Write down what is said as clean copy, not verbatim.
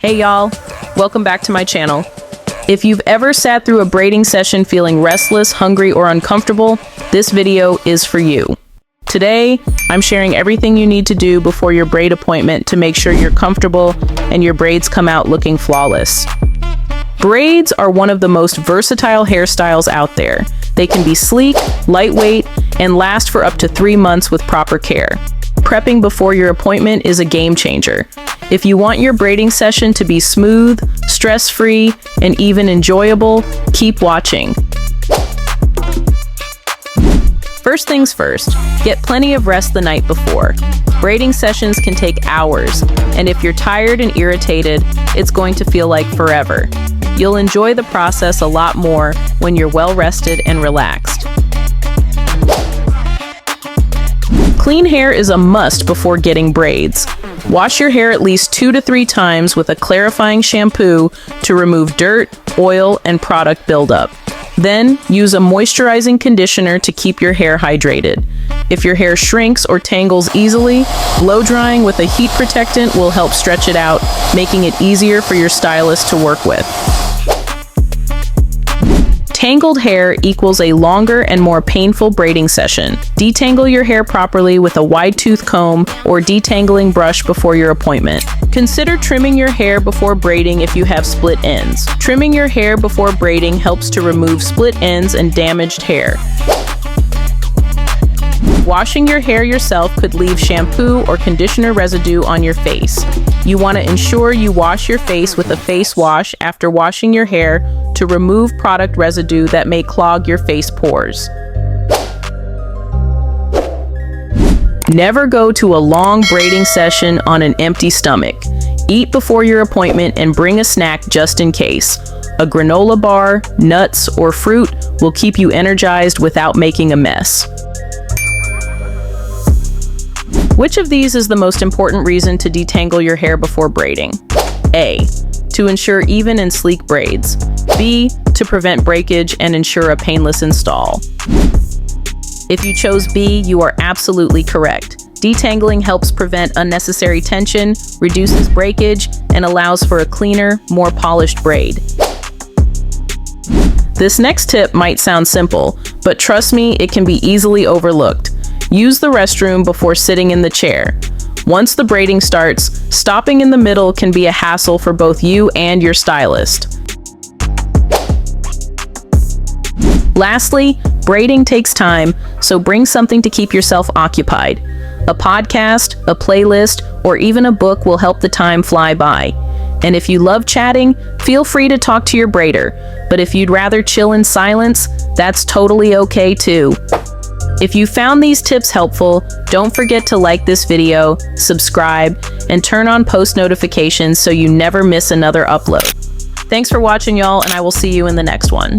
Hey y'all, welcome back to my channel. If you've ever sat through a braiding session feeling restless, hungry, or uncomfortable, this video is for you. Today, I'm sharing everything you need to do before your braid appointment to make sure you're comfortable and your braids come out looking flawless. Braids are one of the most versatile hairstyles out there. They can be sleek, lightweight, and last for up to 3 months with proper care. Prepping before your appointment is a game changer. If you want your braiding session to be smooth, stress-free, and even enjoyable, keep watching. First things first, get plenty of rest the night before. Braiding sessions can take hours, and if you're tired and irritated, it's going to feel like forever. You'll enjoy the process a lot more when you're well-rested and relaxed. Clean hair is a must before getting braids. Wash your hair at least 2 to 3 times with a clarifying shampoo to remove dirt, oil, and product buildup. Then, use a moisturizing conditioner to keep your hair hydrated. If your hair shrinks or tangles easily, blow drying with a heat protectant will help stretch it out, making it easier for your stylist to work with. Tangled hair equals a longer and more painful braiding session. Detangle your hair properly with a wide-tooth comb or detangling brush before your appointment. Consider trimming your hair before braiding if you have split ends. Trimming your hair before braiding helps to remove split ends and damaged hair. Washing your hair yourself could leave shampoo or conditioner residue on your face. You want to ensure you wash your face with a face wash after washing your hair to remove product residue that may clog your face pores. Never go to a long braiding session on an empty stomach. Eat before your appointment and bring a snack just in case. A granola bar, nuts, or fruit will keep you energized without making a mess. Which of these is the most important reason to detangle your hair before braiding? A. To ensure even and sleek braids. B. To prevent breakage and ensure a painless install. If you chose B, you are absolutely correct. Detangling helps prevent unnecessary tension, reduces breakage, and allows for a cleaner, more polished braid. This next tip might sound simple, but trust me, it can be easily overlooked. Use the restroom before sitting in the chair. Once the braiding starts, stopping in the middle can be a hassle for both you and your stylist. Lastly, braiding takes time, so bring something to keep yourself occupied. A podcast, a playlist, or even a book will help the time fly by. And if you love chatting, feel free to talk to your braider. But if you'd rather chill in silence, that's totally okay too. If you found these tips helpful, don't forget to like this video, subscribe, and turn on post notifications so you never miss another upload. Thanks for watching, y'all, and I will see you in the next one.